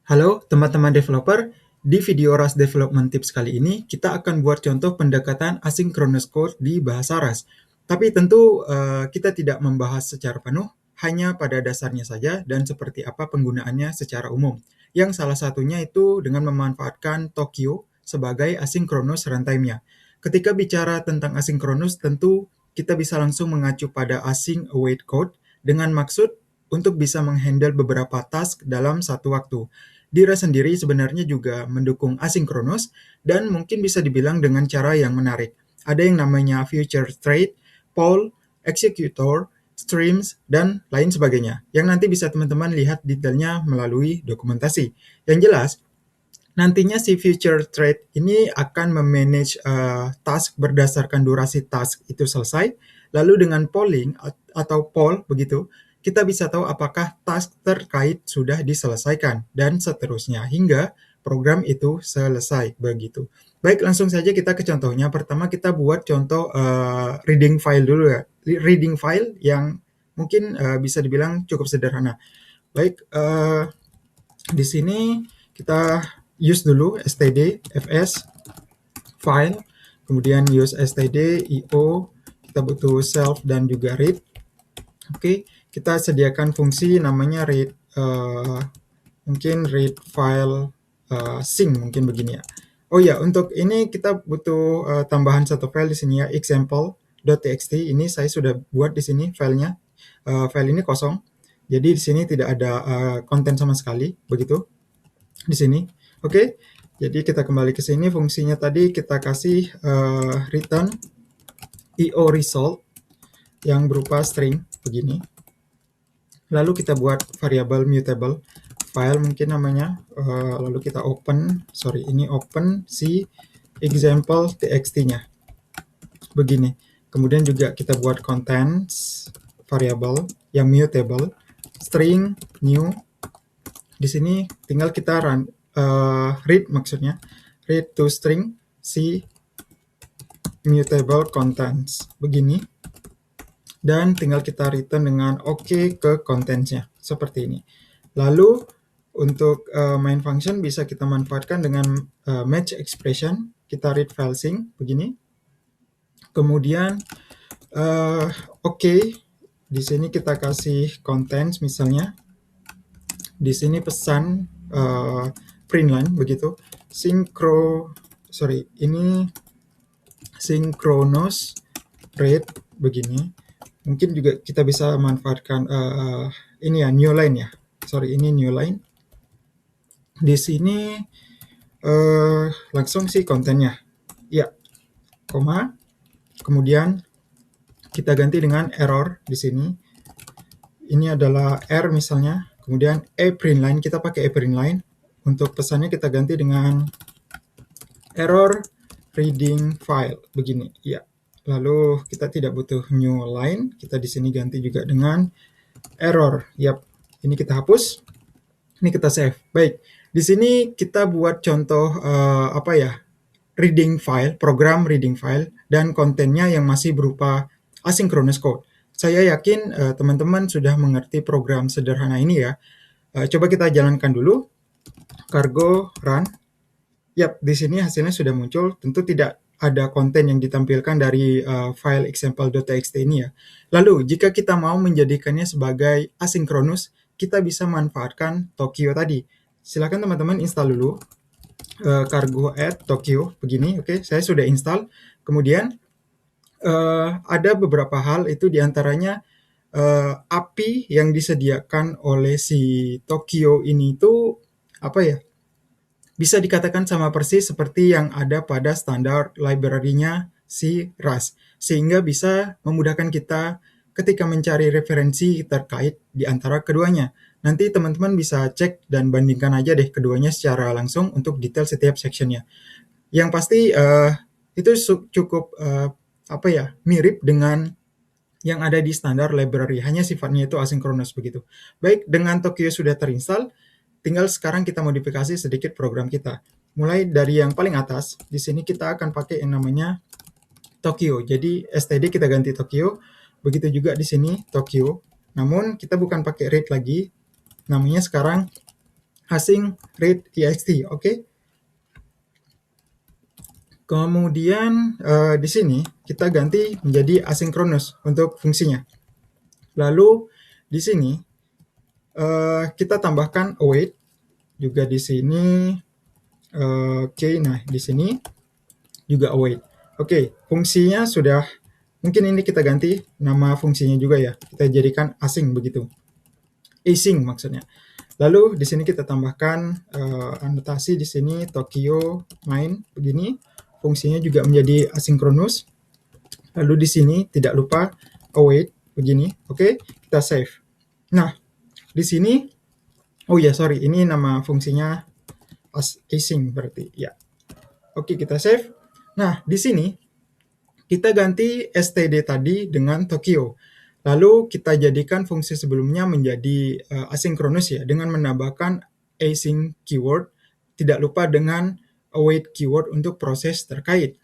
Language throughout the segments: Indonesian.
Halo teman-teman developer, di video Rust Development Tips kali ini kita akan buat contoh pendekatan asynchronous code di bahasa Rust. Tapi tentu kita tidak membahas secara penuh, hanya pada dasarnya saja dan seperti apa penggunaannya secara umum. Yang salah satunya itu dengan memanfaatkan Tokio sebagai asynchronous runtime-nya. Ketika bicara tentang asynchronous, tentu kita bisa langsung mengacu pada async await code dengan maksud untuk bisa menghandle beberapa task dalam satu waktu. Dira sendiri sebenarnya juga mendukung asinkronus dan mungkin bisa dibilang dengan cara yang menarik. Ada yang namanya future thread, poll, executor, streams, dan lain sebagainya. Yang nanti bisa teman-teman lihat detailnya melalui dokumentasi. Yang jelas, nantinya si future thread ini akan memanage task berdasarkan durasi task itu selesai. Lalu dengan polling atau poll begitu, kita bisa tahu apakah task terkait sudah diselesaikan dan seterusnya hingga program itu selesai begitu. Baik, langsung saja kita ke contohnya. Pertama kita buat contoh reading file dulu ya. Reading file yang mungkin bisa dibilang cukup sederhana. Baik, di sini kita use dulu std fs file, kemudian use std io, kita butuh self dan juga read. Oke, kita sediakan fungsi namanya read, mungkin read file sync, mungkin begini ya. Oh ya, untuk ini kita butuh tambahan satu file di sini ya, example.txt. Ini saya sudah buat di sini filenya. File ini kosong, jadi di sini tidak ada konten sama sekali, begitu di sini. Oke, jadi kita kembali ke sini. Fungsinya tadi kita kasih return io result yang berupa string begini. Lalu kita buat variabel mutable file mungkin namanya. Lalu kita open si example txt-nya begini. Kemudian juga kita buat contents variable yang mutable string new. Di sini tinggal kita read maksudnya, read to string si mutable contents begini, dan tinggal kita return dengan oke ke contents-nya seperti ini. Lalu untuk main function bisa kita manfaatkan dengan match expression, kita read file sync begini. Kemudian oke, di sini kita kasih contents misalnya. Di sini pesan print line begitu, ini synchronous read begini. Mungkin juga kita bisa manfaatkan ini ya, new line ya. Ini new line. Di sini langsung sih kontennya. Ya, koma. Kemudian kita ganti dengan error di sini. Ini adalah R misalnya. Kemudian print line, kita pakai print line. Untuk pesannya kita ganti dengan error reading file begini. Ya. Lalu kita tidak butuh new line, kita di sini ganti juga dengan error. Yap, ini kita hapus. Ini kita save. Baik, di sini kita buat contoh reading file, program reading file dan kontennya yang masih berupa asynchronous code. Saya yakin teman-teman sudah mengerti program sederhana ini ya. Coba kita jalankan dulu. Cargo run. Yap, di sini hasilnya sudah muncul. Tentu tidak ada konten yang ditampilkan dari file example.txt ini ya. Lalu, jika kita mau menjadikannya sebagai asynchronous, kita bisa manfaatkan Tokio tadi. Silakan teman-teman install dulu cargo add Tokio begini. Oke, saya sudah install. Kemudian ada beberapa hal, itu diantaranya API yang disediakan oleh si Tokio ini itu bisa dikatakan sama persis seperti yang ada pada standar library-nya si Rust, sehingga bisa memudahkan kita ketika mencari referensi terkait di antara keduanya. Nanti teman-teman bisa cek dan bandingkan aja deh keduanya secara langsung untuk detail setiap sectionnya. Yang pasti itu cukup mirip dengan yang ada di standar library, hanya sifatnya itu asynchronous begitu. Baik, dengan Tokio sudah terinstall, tinggal sekarang kita modifikasi sedikit program kita. Mulai dari yang paling atas, di sini kita akan pakai yang namanya Tokio. Jadi std kita ganti Tokio, begitu juga di sini Tokio. Namun kita bukan pakai read lagi, namanya sekarang async read ext, oke. Kemudian di sini kita ganti menjadi asynchronous untuk fungsinya. Lalu di sini kita tambahkan await juga di sini. Oke, nah di sini juga await. Oke, fungsinya sudah, mungkin ini kita ganti nama fungsinya juga ya. Kita jadikan async begitu. Async maksudnya. Lalu di sini kita tambahkan anotasi di sini Tokyo main begini. Fungsinya juga menjadi asynchronous. Lalu di sini tidak lupa await begini. Oke, kita save. Nah, di sini oh ya, sorry, ini nama fungsinya async berarti ya. Oke, kita save. Nah, di sini kita ganti std tadi dengan Tokyo. Lalu kita jadikan fungsi sebelumnya menjadi asynchronous ya, dengan menambahkan async keyword, tidak lupa dengan await keyword untuk proses terkait.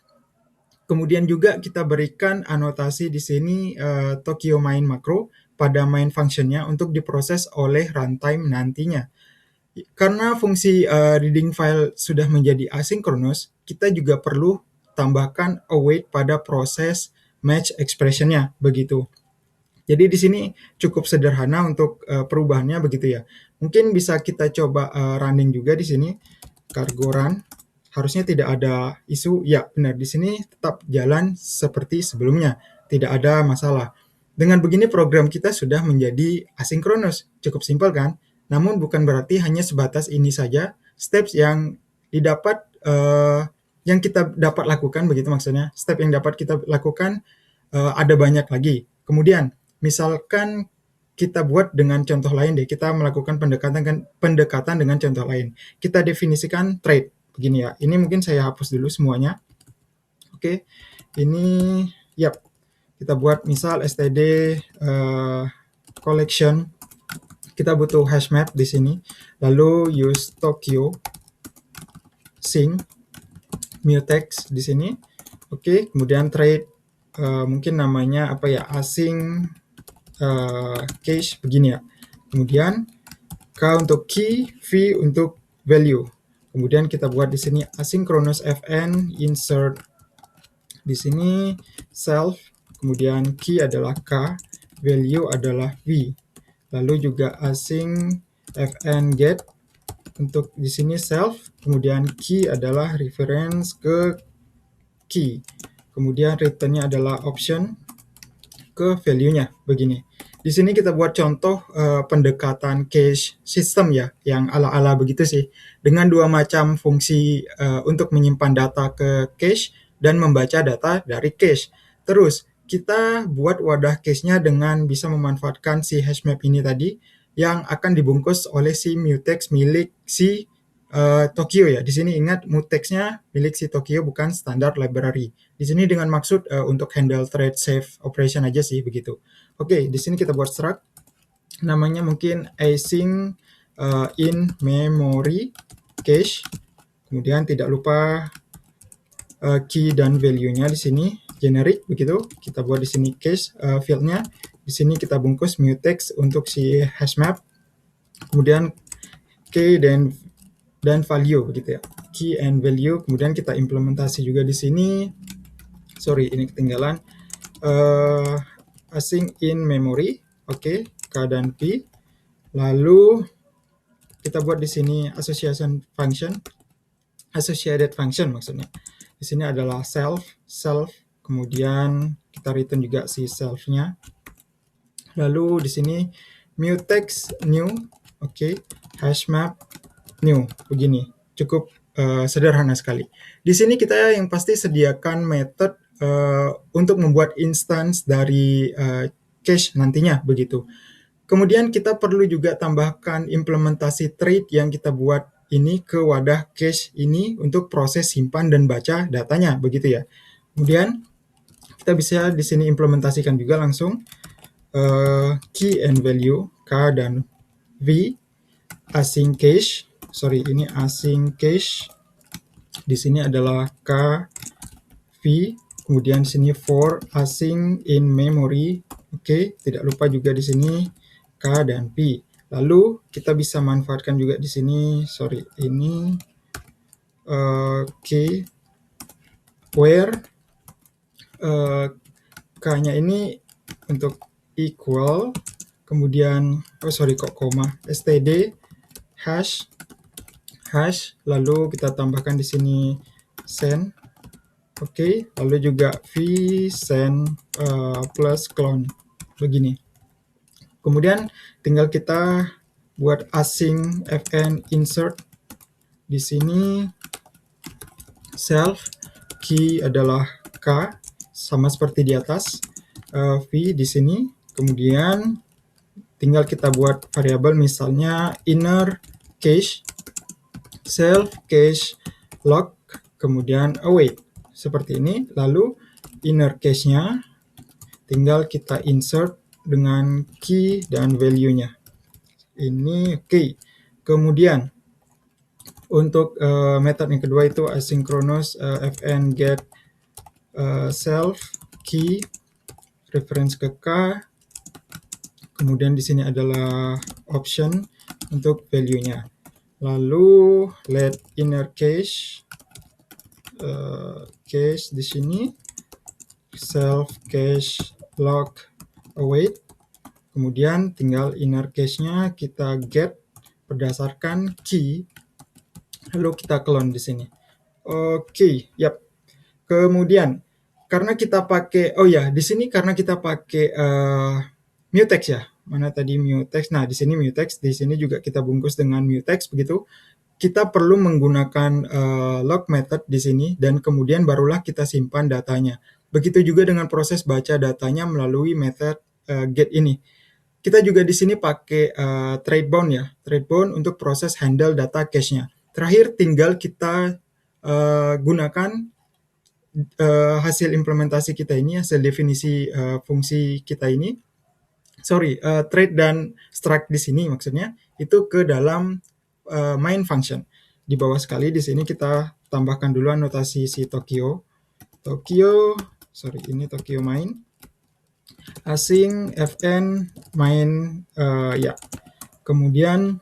Kemudian juga kita berikan anotasi di sini Tokyo main makro pada main functionnya untuk diproses oleh runtime nantinya. Karena fungsi reading file sudah menjadi asynchronous, kita juga perlu tambahkan await pada proses match expression-nya begitu. Jadi di sini cukup sederhana untuk perubahannya begitu ya. Mungkin bisa kita coba running juga di sini, cargo run. Harusnya tidak ada isu. Ya, benar, di sini tetap jalan seperti sebelumnya. Tidak ada masalah. Dengan begini program kita sudah menjadi asynchronous. Cukup simpel kan? Namun bukan berarti hanya sebatas ini saja steps yang didapat yang kita dapat lakukan begitu maksudnya. Step yang dapat kita lakukan ada banyak lagi. Kemudian misalkan kita buat dengan contoh lain deh, kita melakukan pendekatan dengan contoh lain. Kita definisikan trait begini ya. Ini mungkin saya hapus dulu semuanya. Oke, ini yap. Kita buat misal std collection. Kita butuh hash map di sini. Lalu use Tokyo sync mutex di sini. Oke, kemudian trait mungkin namanya apa ya, async cache begini ya. Kemudian K untuk key, V untuk value. Kemudian kita buat di sini asynchronous fn insert di sini self, kemudian key adalah K, value adalah V. Lalu juga async fn get untuk di sini self, kemudian key adalah reference ke key. Kemudian return-nya adalah option ke value-nya begini. Di sini kita buat contoh pendekatan cache system ya, yang ala-ala begitu sih, dengan dua macam fungsi untuk menyimpan data ke cache dan membaca data dari cache. Terus kita buat wadah cache-nya dengan bisa memanfaatkan si hashmap ini tadi, yang akan dibungkus oleh si mutex milik si Tokyo ya. Di sini ingat mutex-nya milik si Tokyo, bukan standar library. Di sini dengan maksud untuk handle thread save operation aja sih begitu. Oke, di sini kita buat struct namanya mungkin async in memory cache. Kemudian tidak lupa key dan value-nya di sini generic begitu. Kita buat di sini cache field-nya. Di sini kita bungkus mutex untuk si hashmap. Kemudian key dan value begitu ya. Key and value. Kemudian kita implementasi juga di sini. Sorry, ini ketinggalan. Async in memory. Oke, K dan P. Lalu kita buat di sini associated function maksudnya. Di sini adalah self, kemudian kita return juga si self-nya. Lalu di sini mutex new, oke, hashmap new, begini. Cukup sederhana sekali. Di sini kita yang pasti sediakan method untuk membuat instance dari cache nantinya begitu. Kemudian kita perlu juga tambahkan implementasi trait yang kita buat ini ke wadah cache ini untuk proses simpan dan baca datanya begitu ya. Kemudian kita bisa di sini implementasikan juga langsung key and value K dan V, async cache. Sorry, ini async cache. Di sini adalah K, V. Kemudian di sini for async in memory. Oke, tidak lupa juga di sini K dan P. Lalu kita bisa manfaatkan juga di sini, ini key where k-nya ini untuk equal, kemudian koma, std hash, lalu kita tambahkan di sini send. Oke, lalu juga vsend plus clone begini. Kemudian tinggal kita buat async fn insert di sini, self key adalah k sama seperti di atas, v di sini, kemudian tinggal kita buat variabel misalnya inner cache, self cache lock, kemudian await seperti ini. Lalu inner cache-nya tinggal kita insert dengan key dan value-nya. Ini oke. Kemudian untuk method yang kedua itu asynchronous fn get self key reference ke k. Kemudian di sini adalah option untuk value-nya. Lalu let inner cache cache di sini, self cache lock await. Kemudian tinggal inner cache-nya kita get berdasarkan key, lalu kita clone di sini. Oke, yap. Kemudian karena kita pakai, di sini karena kita pakai mutex ya. Mana tadi mutex? Nah, di sini mutex, di sini juga kita bungkus dengan mutex begitu. Kita perlu menggunakan log method di sini dan kemudian barulah kita simpan datanya. Begitu juga dengan proses baca datanya melalui method get ini. Kita juga di sini pakai threadbound ya, threadbound untuk proses handle data cache-nya. Terakhir tinggal kita gunakan hasil implementasi kita ini, hasil definisi fungsi kita ini. Thread dan struct di sini maksudnya itu ke dalam main function. Di bawah sekali di sini kita tambahkan dulu anotasi si Tokyo main async fn main kemudian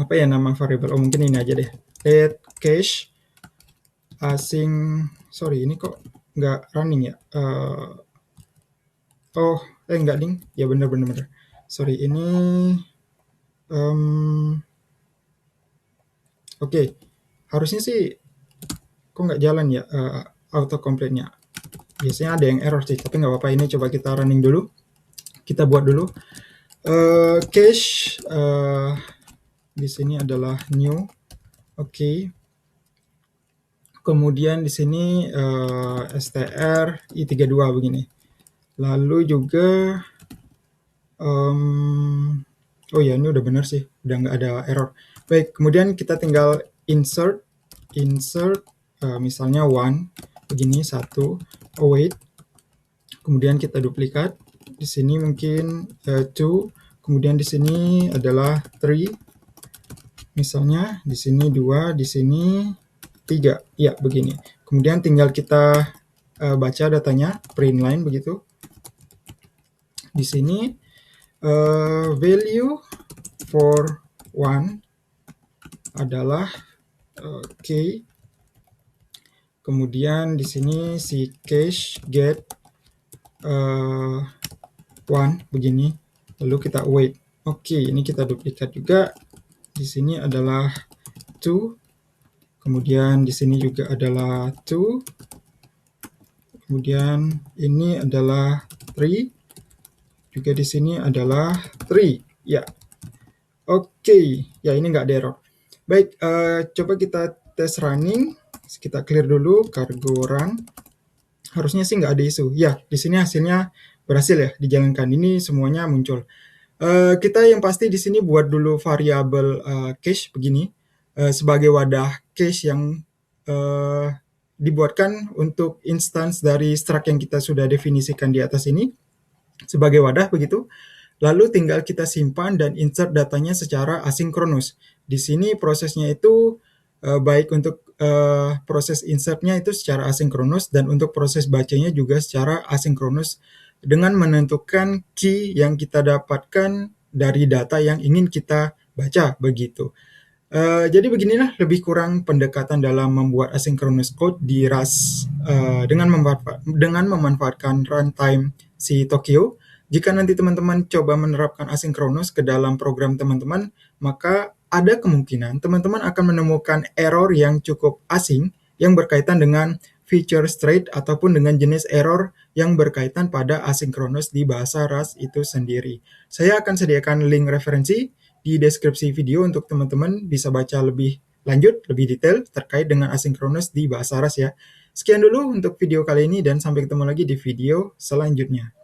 nama variabel, mungkin ini aja deh, let cache async, ini kok nggak running ya, enggak ding, ya bener. Ini oke. Harusnya sih kok nggak jalan ya auto complete-nya. Biasanya ada yang error sih, tapi nggak apa-apa. Ini coba kita running dulu. Kita buat dulu cache di sini adalah new. Oke. Kemudian di sini str i32 begini. Lalu juga ini udah bener sih, udah nggak ada error. Baik, kemudian kita tinggal insert misalnya one begini, 1 await. Kemudian kita duplikat. Di sini mungkin 2, kemudian di sini adalah 3. Misalnya di sini 2, di sini 3. Ya, begini. Kemudian tinggal kita baca datanya, print line begitu. Di sini value for 1 adalah k. Kemudian di sini si cache get 1 begini, lalu kita await. Oke, ini kita duplikat juga. Di sini adalah 2. Kemudian di sini juga adalah 2. Kemudian ini adalah 3. Juga di sini adalah 3. Ya. Oke, ya ini nggak ada error. Baik, coba kita tes running. Kita clear dulu cargo run. Harusnya sih nggak ada isu. Ya, di sini hasilnya berhasil ya dijalankan. Ini semuanya muncul. Kita yang pasti di sini buat dulu variabel cache begini sebagai wadah cache yang dibuatkan untuk instance dari struct yang kita sudah definisikan di atas ini sebagai wadah begitu. Lalu tinggal kita simpan dan insert datanya secara asinkronus. Di sini prosesnya itu baik untuk proses insertnya itu secara asinkronus dan untuk proses bacanya juga secara asinkronus dengan menentukan key yang kita dapatkan dari data yang ingin kita baca begitu. Jadi beginilah lebih kurang pendekatan dalam membuat asynchronous code di Rust dengan memanfaatkan runtime si Tokyo. Jika nanti teman-teman coba menerapkan asynchronous ke dalam program teman-teman, maka ada kemungkinan teman-teman akan menemukan error yang cukup asing yang berkaitan dengan feature state ataupun dengan jenis error yang berkaitan pada asynchronous di bahasa Rust itu sendiri. Saya akan sediakan link referensi di deskripsi video untuk teman-teman bisa baca lebih lanjut, lebih detail terkait dengan asynchronous di bahasa Rust ya. Sekian dulu untuk video kali ini dan sampai ketemu lagi di video selanjutnya.